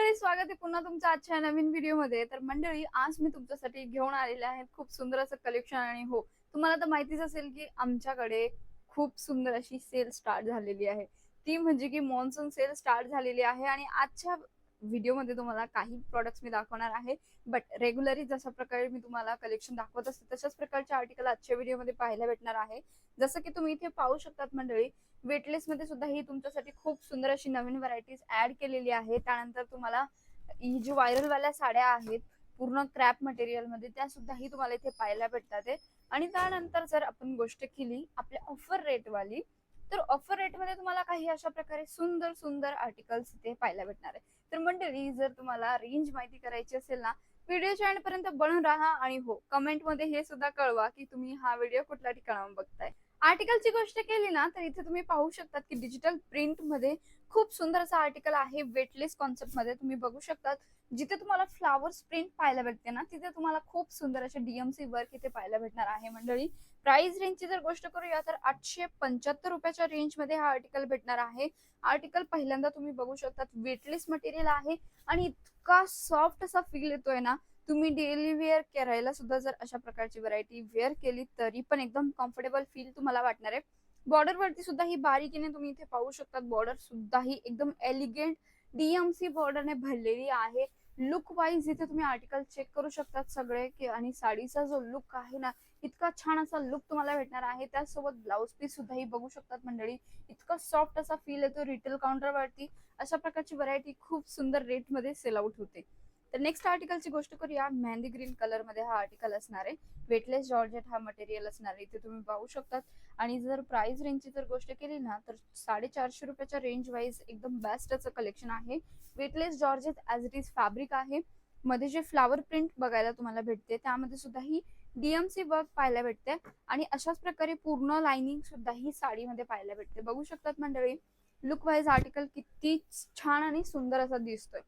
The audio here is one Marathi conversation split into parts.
मंडळी, स्वागत आहे पुन्हा तुमचं आजच्या नवीन व्हिडिओ मध्ये। तर मंडळी, आज मी तुमच्यासाठी घेऊन आलेले आहे खूप सुंदर असं कलेक्शन। आणि हो, तुम्हाला तर माहितीच असेल की आमच्याकडे खूप सुंदर अशी सेल स्टार्ट झालेली आहे, ती म्हणजे की मॉन्सून सेल स्टार्ट झालेली आहे। आणि आजच्या व्हिडिओ मध्ये तुम्हाला काही प्रोडक्ट्स मी दाखवणार आहे, बट रेग्युलरी जशा प्रकारे मी तुम्हाला कलेक्शन दाखवत असते तशाच प्रकारचे आर्टिकल आजच्या व्हिडिओ मध्ये पाहायला भेटणार आहे। जसं की तुम्ही इथे पाहू शकतात मंडळी, वेटलेस मध्ये सुद्धा ही तुमच्यासाठी खूप सुंदर अशी नवीन व्हरायटीज ऍड केलेली आहे। त्यानंतर तुम्हाला ही जी व्हायरल वाल्या साड्या आहेत पूर्ण क्रॅप मटेरियल मध्ये, त्या सुद्धा ही तुम्हाला इथे पाहायला भेटतात। आणि त्यानंतर जर आपण गोष्ट केली आपल्या ऑफर रेट वाली, तर ऑफर रेट मध्ये तुम्हाला काही अशा प्रकारे सुंदर सुंदर आर्टिकल्स इथे पाहायला भेटणार आहे। तर मंडळी, जर तुम्हाला रेंज माहिती करायची असेल ना, व्हिडिओच्या एंड पर्यंत बनून राहा। आणि हो, कमेंट मध्ये हे सुद्धा कळवा की तुम्ही हा व्हिडिओ कुठल्या ठिकाणाहून बघताय। आर्टिकलची गोष्ट केली ना, तर इथे तुम्ही पाहू शकता की डिजिटल प्रिंट मध्ये खूप सुंदर असं आर्टिकल आहे वेटलेस कॉन्सेप्ट मध्ये। तुम्ही बघू शकता जिथे तुम्हाला फ्लावर्स प्रिंट पाहायला भेटते ना, तिथे तुम्हाला खूप सुंदर असे डीएमसी वर्क इथे पाहायला भेटणार आहे। मंडळी, प्राइस रेंजची जर गोष्ट करूया तर 875 रुपयाच्या रेंज मध्ये हा आर्टिकल भेटणार आहे। आर्टिकल पहिल्यांदा तुम्ही बघू शकता वेटलेस मटेरियल आहे आणि इतका सॉफ्ट असा फील येतोय ना, तुम्ही डेली वेअर करायला सुद्धा जर अशा प्रकारची व्हरायटी वेअर केली तरी पण एकदम कम्फर्टेबल फील तुम्हाला वाटणार आहे। बॉर्डर वरती सुद्धा ही बारीकीने तुम्ही इथे पाहू शकता, बॉर्डर सुद्धा ही एकदम एलिगेंट डीएमसी बॉर्डरने भरलेली आहे। लुक वाईज इथे तुम्ही आर्टिकल चेक करू शकतात सगळे की, आणि साडीचा जो लुक आहे ना, इतका छान असा लुक तुम्हाला भेटणार आहे। त्यासोबत ब्लाउज पीस सुद्धा ही बघू शकतात मंडळी, इतका सॉफ्ट असा फील येतो। रिटेल काउंटर वरती अशा प्रकारची व्हरायटी खूप सुंदर रेट मध्ये सेल आउट होते। तर नेक्स्ट आर्टिकलची गोष्ट करूया, मेहंदी ग्रीन कलर मध्ये हा आर्टिकल असणार आहे। वेटलेस जॉर्जेट हा मटेरियल असणार आहे, इथे तुम्ही पाहू शकतात। आणि जर प्राइस रेंजची जर गोष्ट केली ना, तर 450 रुपयाच्या रेंज वाईज एकदम बेस्ट असं कलेक्शन आहे। Weightless georgette as it is fabric आहे। मध्ये जे फ्लावर प्रिंट बघायला तुम्हाला भेटते त्यामध्ये सुद्धा ही डीएमसी वर्क पाहायला भेटते। आणि अशाच प्रकारे पूर्ण लाइनिंग सुद्धा ही साडीमध्ये पाहायला भेटते। बघू शकतात मंडळी, लुक वाईज आर्टिकल किती छान आणि सुंदर असा दिसतोय।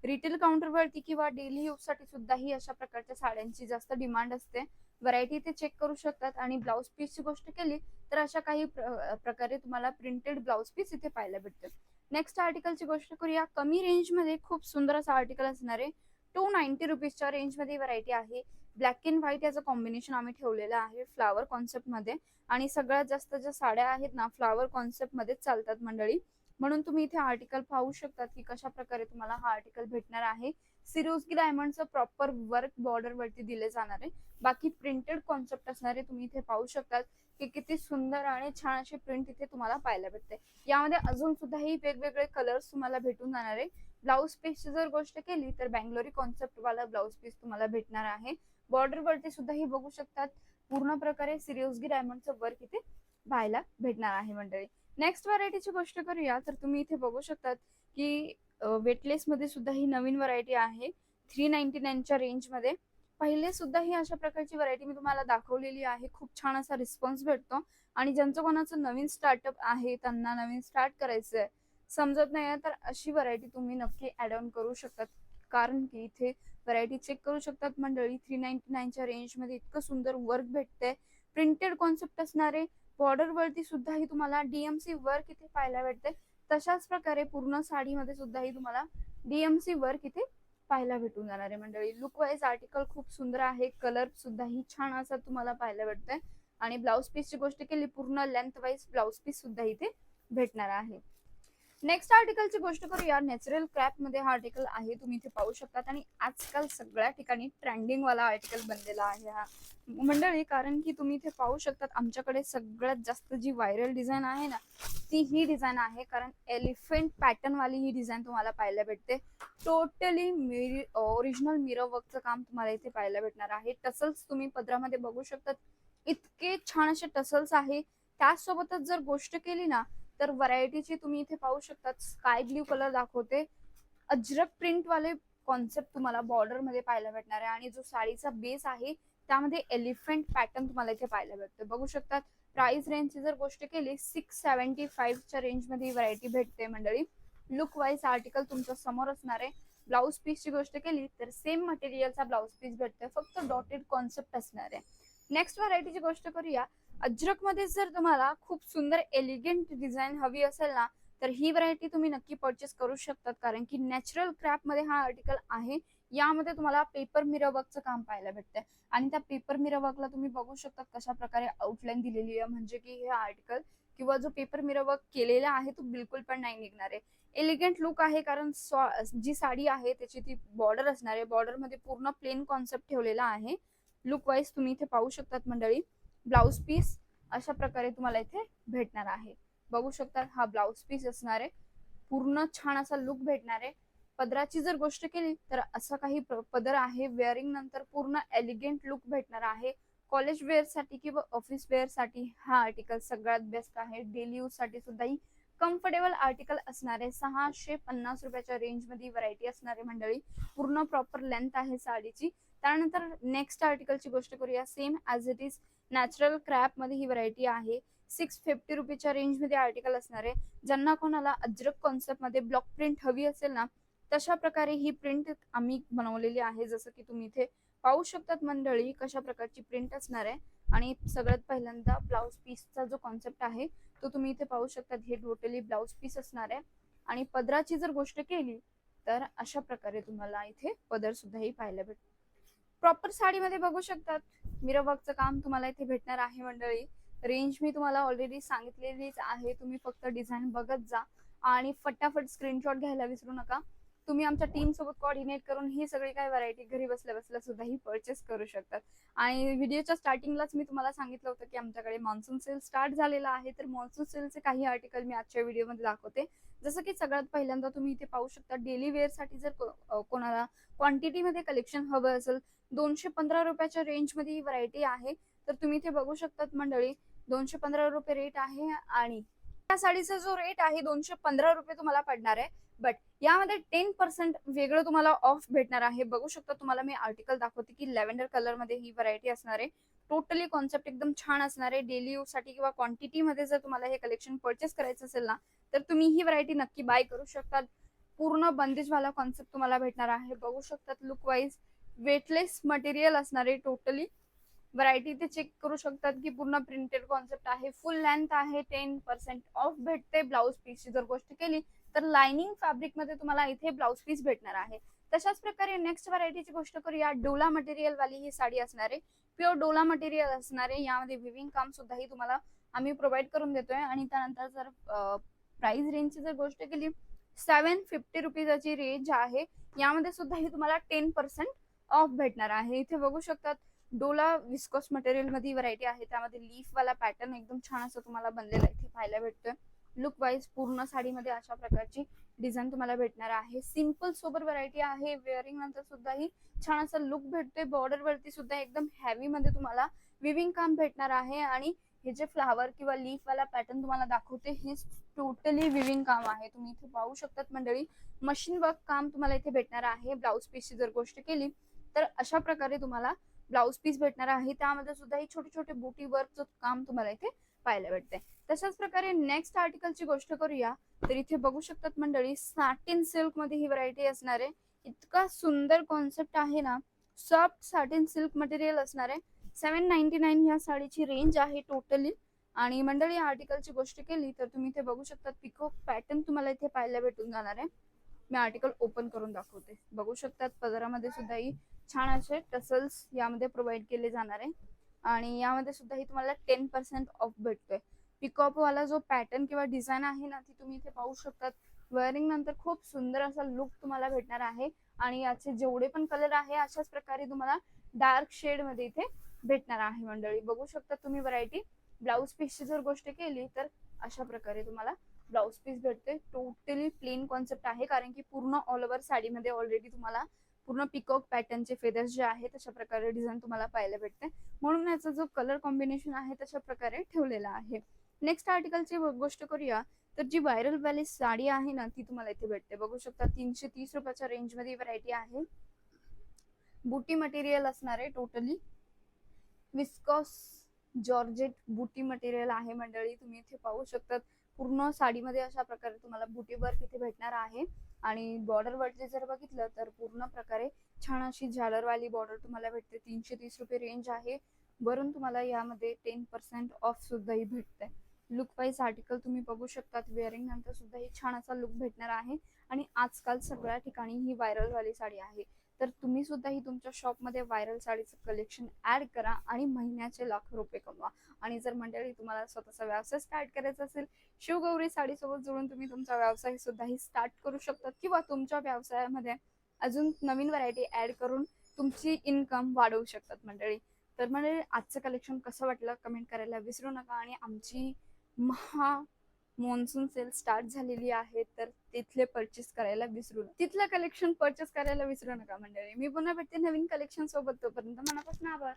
रिटेल काउंटर वरती किंवा डेली यूज साठी सुद्धा ही अशा प्रकारच्या साड्यांची जास्त डिमांड असते। व्हरायटी ते चेक करू शकतात। आणि ब्लाउज पीसची गोष्ट केली तर अशा काही प्रकारे तुम्हाला प्रिंटेड ब्लाउज पीस इथे पाहायला भेटते। नेक्स्ट आर्टिकलची गोष्ट करूया, कमी रेंज मध्ये खूप सुंदर असा आर्टिकल असणार आहे। 290 रुपीजच्या रेंज मध्ये व्हरायटी आहे। ब्लॅक अँड व्हाईट याचं कॉम्बिनेशन आम्ही ठेवलेलं आहे फ्लावर कॉन्सेप्ट मध्ये। आणि सगळ्यात जास्त ज्या साड्या आहेत ना, फ्लावर कॉन्सेप्ट मध्ये चालतात मंडळी, म्हणून तुम्ही इथे आर्टिकल पाहू शकतात की कशा प्रकारे तुम्हाला हा आर्टिकल भेटणार आहे। सिरोस्की डायमंडचं प्रॉपर वर्क बॉर्डर वरती दिले जाणार आहे। बाकी प्रिंटेड कॉन्सेप्ट असणारे तुम्ही इथे पाहू शकतात की किती सुंदर आणि छान अशी प्रिंट इथे तुम्हाला पाहायला भेटते। यामध्ये अजून सुद्धा ही वेगवेगळे कलर्स तुम्हाला भेटून जाणार आहे। ब्लाउज पीसची जर गोष्ट केली तर बँगलोरी कॉन्सेप्ट वाला ब्लाउज पीस तुम्हाला भेटणार आहे। बॉर्डर वरती सुद्धा ही बघू शकतात पूर्ण प्रकारे सिरोस्की डायमंडचं वर्क इथे पाहायला भेटणार आहे मंडळी। नेक्स्ट व्हरायटीची गोष्ट करूया तर तुम्ही इथे बघू शकतात की वेटलेस मध्ये सुद्धा ही नवीन व्हरायटी आहे 399च्या रेंज मध्ये। पहिले सुद्धा ही अशा प्रकारची व्हरायटी मी तुम्हाला दाखवलेली आहे। खूप छान असा रिस्पॉन्स भेटतो। आणि ज्यांचं कोणाचं नवीन स्टार्टअप आहे, त्यांना नवीन स्टार्ट करायचंय, समजत नाही तर अशी व्हरायटी तुम्ही नक्की ऍड ऑन करू शकतात। कारण की इथे व्हरायटी चेक करू शकतात मंडळी, 399च्या रेंज मध्ये इतकं सुंदर वर्क भेटतंय। प्रिंटेड कॉन्सेप्ट असणारे, बॉर्डर वरती सुद्धा ही तुम्हाला डीएमसी वर्क इथे पाहायला भेटते। तशाच प्रकारे पूर्ण साडीमध्ये सुद्धा ही तुम्हाला डीएमसी वर्क इथे पाहायला भेटून जाणार आहे मंडळी। लुक वाईज आर्टिकल खूप सुंदर आहे। कलर सुद्धा ही छान असा तुम्हाला पाहायला भेटतोय। आणि ब्लाउज पीसची गोष्ट केली, पूर्ण लेंथ वाईज ब्लाउज पीस सुद्धा इथे भेटणार आहे। नेक्स्ट आर्टिकलची गोष्ट करूया, नॅचरल क्रॅप मध्ये हा आर्टिकल आहे, तुम्ही इथे पाहू शकतात। आणि आजकाल सगळ्या ठिकाणी ट्रेंडिंग वाला आर्टिकल बनलेला आहे हा मंडळी। कारण की तुम्ही इथे पाहू शकतात आमच्याकडे सगळ्यात जास्त जी व्हायरल डिझाईन आहे ना, ती ही डिझाईन आहे। कारण एलिफंट पॅटर्न वाली ही डिझाईन तुम्हाला पाहायला भेटते। टोटली ओरिजिनल मिरर वर्कचं काम तुम्हाला इथे पाहायला भेटणार आहे। टसल्स तुम्ही पदरामध्ये बघू शकतात, इतके छान असे टसल्स आहे। त्यासोबतच जर गोष्ट केली ना, तर व्हरायटीची तुम्ही इथे पाहू शकतात, स्काय ब्ल्यू कलर दाखवते। अजरक प्रिंट वाले कॉन्सेप्ट तुम्हाला बॉर्डर मध्ये पाहायला भेटणार आहे। आणि जो साडीचा बेस आहे त्यामध्ये एलिफंट पॅटर्न तुम्हाला इथे पाहायला भेटते, बघू शकतात। प्राइस रेंजची जर गोष्ट केली 675च्या रेंज मध्ये ही व्हरायटी भेटते मंडळी। लुक वाईज आर्टिकल तुमच्या समोर असणार आहे। ब्लाउज पीसची गोष्ट केली तर सेम मटेरियलचा ब्लाउज पीस भेटतोय, फक्त डॉटेड कॉन्सेप्ट असणार आहे। नेक्स्ट व्हरायटीची गोष्ट करूया, अजरक मध्ये जर तुम्हाला खूप सुंदर एलिगेंट डिझाईन हवी असेल ना, तर ही व्हरायटी तुम्ही नक्की परचेस करू शकतात, कारण की नॅचरल क्रॅफ्ट मध्ये हा आर्टिकल आहे. यामध्ये तुम्हाला पेपर मिरर वर्कचं काम पाहायला भेटतंय आणि त्या पेपर मिरर वर्कला तुम्ही बघू शकता कशा प्रकारे आउटलाईन दिलेली आहे, म्हणजे की हे आर्टिकल किंवा जो पेपर मिरर वर्क केलेला आहे तो बिलकुल पण नाही निघणार आहे. एलिगंट लुक आहे, कारण जी साडी आहे त्याची ती बॉर्डर असणार आहे. बॉर्डर मध्ये पूर्ण प्लेन कॉन्सेप्ट ठेवलेला आहे. लुक वाईज तुम्ही इथे पाहू शकतात मंडळी. ब्लाउज पीस अशा प्रकारे तुम्हाला इथे भेटणार आहे. बघू शकतात हा ब्लाउज पीस असणार आहे. पूर्ण छान असा लुक भेटणार आहे. पदराची जर गोष्ट केली तर असा काही पदर आहे. वेअरिंग नंतर पूर्ण एलिगंट लुक भेटणार आहे. कॉलेज वेअर साठी किंवा ऑफिस वेअर साठी हा आर्टिकल सगळ्यात बेस्ट आहे. डेली यूज साठी सुद्धा ही कम्फर्टेबल आर्टिकल असणार आहे. 650 रुपयाच्या रेंज मध्ये व्हरायटी असणार आहे मंडळी. पूर्ण प्रॉपर लेंथ आहे साडीची. त्यानंतर नेक्स्ट आर्टिकलची गोष्ट करूया. Same as it is natural crop मध्ये ही व्हरायटी आहे. 650 रुपयाच्या रेंज मध्ये आर्टिकल असणार आहे. ज्यांना कोणाला अजरक कॉन्सेप्ट मध्ये ब्लॉक प्रिंट हवी असेल ना, तशा प्रकारे ही प्रिंट आम्ही बनवलेली आहे. जसं की तुम्ही इथे पाहू शकतात मंडळी कशा प्रकारची प्रिंट असणार आहे. आणि सगळ्यात पहिल्यांदा ब्लाउज पीसचा जो कॉन्सेप्ट आहे तो तुम्ही इथे पाहू शकतात. हे टोटली ब्लाउज पीस असणार आहे. आणि पदराची जर गोष्ट केली तर अशा प्रकारे तुम्हाला इथे पदर सुद्धा ही पाहायला भेटतो. प्रॉपर साडीमध्ये बघू शकतात मिरर वर्कचं काम तुम्हाला इथे भेटणार आहे मंडळी. रेंज मी तुम्हाला ऑलरेडी सांगितलेलीच आहे. तुम्ही फक्त डिझाईन बघत जा आणि फटाफट स्क्रीनशॉट घ्यायला विसरू नका. तुम्ही आमच्या टीम सोबत कोऑर्डिनेट करून ही सगळी काय व्हरायटी घरी बसल्या बसल्या सुद्धा ही परचेस करू शकतात. आणि व्हिडिओच्या स्टार्टिंगलाच मी तुम्हाला सांगितलं होतं की आमच्याकडे मान्सून सेल स्टार्ट झालेला आहे. तर मान्सून सेलचे काही आर्टिकल मी आजच्या व्हिडिओमध्ये दाखवते. जसं की सगळ्यात पहिल्यांदा तुम्ही इथे पाहू शकता डेली वेअर साठी जर कोणाला क्वांटिटी मध्ये कलेक्शन हवं असेल 215 रुपयाच्या रेंज मध्ये ही व्हरायटी आहे. तर तुम्ही इथे बघू शकतात मंडळी 215 रुपये रेट आहे. आणि या साडीचा जो रेट आहे 215 रुपये तुम्हाला पडणार आहे. बट यामध्ये 10% वेगळं तुम्हाला ऑफ भेटणार आहे. बघू शकता तुम्हाला मी आर्टिकल दाखवते की लॅव्हेंडर कलर मध्ये ही व्हरायटी असणार आहे. टोटली कॉन्सेप्ट एकदम छान असणार आहे. डेली यूज साठी किंवा क्वांटिटी मध्ये जर तुम्हाला हे कलेक्शन परचेस करायचं असेल ना, तर तुम्ही ही व्हरायटी नक्की बाय करू शकता. पूर्ण बंदिश वाला कॉन्सेप्ट तुम्हाला भेटणार आहे. बघू शकतात लुक वाईज वेटलेस मटेरियल असणार आहे. टोटली व्हरायटी ते चेक करू शकतात की पूर्ण प्रिंटेड कॉन्सेप्ट आहे. फुल लेंथ आहे. 10% ऑफ भेटते. ब्लाउज पीसची जर गोष्ट केली तर लाइनिंग फॅब्रिक मध्ये तुम्हाला इथे ब्लाउज पीस भेटणार आहे. तशाच प्रकारे नेक्स्ट व्हरायटीची गोष्ट करूया. डोला मटेरियल वाली ही साडी असणार आहे. प्युअर डोला मटेरियल असणार आहे. यामध्ये विविंग काम सुद्धा ही तुम्हाला आम्ही प्रोव्हाइड करून देतोय. आणि त्यानंतर जर प्राइस रेंजची जर गोष्ट केली 750 रुपीजाची रेंज आहे. यामध्ये सुद्धा ही तुम्हाला 10% ऑफ भेटणार आहे. इथे बघू शकतात डोला विस्कोस मटेरियल मध्ये व्हरायटी आहे. त्यामध्ये लीफ वाला पॅटर्न एकदम छान असं तुम्हाला बनलेला इथे पाहायला भेटतोय. लुक वाईज पूर्ण साडीमध्ये अशा प्रकारची डिझाईन तुम्हाला भेटणार आहे. सिंपल सोबर व्हरायटी आहे. वेअरिंग नंतर सुद्धा ही छान असं लुक भेटतोय. बॉर्डर वरती सुद्धा एकदम हेवी मध्ये तुम्हाला विविंग काम भेटणार आहे. आणि हे जे फ्लावर किंवा लीफ वाला पॅटर्न तुम्हाला दाखवते हे टोटली विविंग काम आहे. तुम्ही इथे पाहू शकतात मंडळी मशीन वर्क काम तुम्हाला इथे भेटणार आहे. ब्लाउज पीसची जर गोष्ट केली तर अशा प्रकारे तुम्हाला ब्लाउज पीस भेटणार आहे. त्यामध्ये सुद्धा ही छोटे छोटे बुटी वर्कचं काम तुम्हाला इथे पाहायला भेटते. तशाच प्रकारे नेक्स्ट आर्टिकलची गोष्ट करूया तर इथे बघू शकतात मंडळी सॅटिन सिल्क मध्ये ही व्हरायटी असणार आहे. इतका सुंदर कॉन्सेप्ट आहे ना. सॉफ्ट सॅटिन सिल्क मटेरियल असणार आहे. 799 या साडीची रेंज आहे टोटली. आणि मंडळी आर्टिकलची गोष्ट केली तर तुम्ही इथे बघू शकतात पिकॉक पॅटर्न तुम्हाला इथे पाहायला भेटून जाणार आहे. मी आर्टिकल ओपन करून दाखवते. बघू शकतात पदरामध्ये सुद्धा ही छान असे टसल्स यामध्ये प्रोव्हाइड केले जाणार आहे. आणि यामध्ये सुद्धा ही तुम्हाला 10% ऑफ भेटतोय. पिकॉप वाला जो पॅटर्न किंवा डिझाईन आहे ना ती तुम्ही इथे पाहू शकतात. वेअरिंग नंतर खूप सुंदर असा लुक तुम्हाला भेटणार आहे. आणि याचे जेवढे पण कलर आहे अशाच प्रकारे तुम्हाला डार्क शेड मध्ये इथे भेटणार आहे मंडळी. बघू शकता तुम्ही व्हरायटी. ब्लाउज पीसची जर गोष्ट केली तर अशा प्रकारे तुम्हाला ब्लाउज पीस भेटते. टोटली प्लेन कॉन्सेप्ट आहे, कारण की पूर्ण ऑल ओव्हर साडीमध्ये ऑलरेडी तुम्हाला पूर्ण पिकॉक पॅटर्नचे फेदर्स जे आहे तशा प्रकारे डिझाईन तुम्हाला पाहायला भेटते. म्हणून याचा जो कलर कॉम्बिनेशन आहे तशा प्रकारे ठेवलेला आहे. नेक्स्ट आर्टिकलची गोष्ट करूया तर जी व्हायरल वाली साडी आहे ना ती तुम्हाला इथे भेटते. बघू शकता 330 रुपयाच्या रेंज मध्ये व्हरायटी आहे. बुटी मटेरियल असणार आहे. टोटली विस्कॉस जॉर्जेट बुटी मटेरियल आहे मंडळी. तुम्ही इथे पाहू शकतात पूर्ण साडीमध्ये अशा प्रकारे तुम्हाला बुटी वर्क इथे भेटणार आहे. आणि बॉर्डर वरती जर बघितलं तर पूर्ण प्रकारे छान अशी झालरवाली बॉर्डर तुम्हाला भेटते. 330 रुपये रेंज आहे. वरून तुम्हाला यामध्ये 10% ऑफ सुद्धा ही भेटते. लुक वाईज आर्टिकल तुम्ही बघू शकतात. वेअरिंग नंतर सुद्धा ही छान असा लुक भेटणार आहे आणि आजकाल सगळ्या ठिकाणी ही व्हायरल वाली साडी आहे. तर तुम्ही सुद्धा ही तुमच्या शॉपमध्ये व्हायरल साडीचं कलेक्शन ऍड करा आणि महिन्याचे लाख रुपये कमवा. आणि जर मंडळी तुम्हाला स्वतःचा व्यवसाय स्टार्ट करायचा असेल, शिवगौरी साडीसोबत जोडून तुम्ही तुमचा व्यवसाय सुद्धा स्टार्ट करू शकता किंवा तुमच्या व्यवसायामध्ये अजून नवीन व्हरायटी ऍड करून तुमची इन्कम वाढवू शकतात मंडळी. तर मंडळी आजचं कलेक्शन कसं वाटलं कमेंट करायला विसरू नका. आणि आमची महा मॉन्सून सेल स्टार्ट झालेली आहे, तर तिथलं कलेक्शन परचेस करायला विसरू नका मंडळी. मी पुन्हा भेटते नवीन कलेक्शन सोबत. तोपर्यंत मनापासून आभार.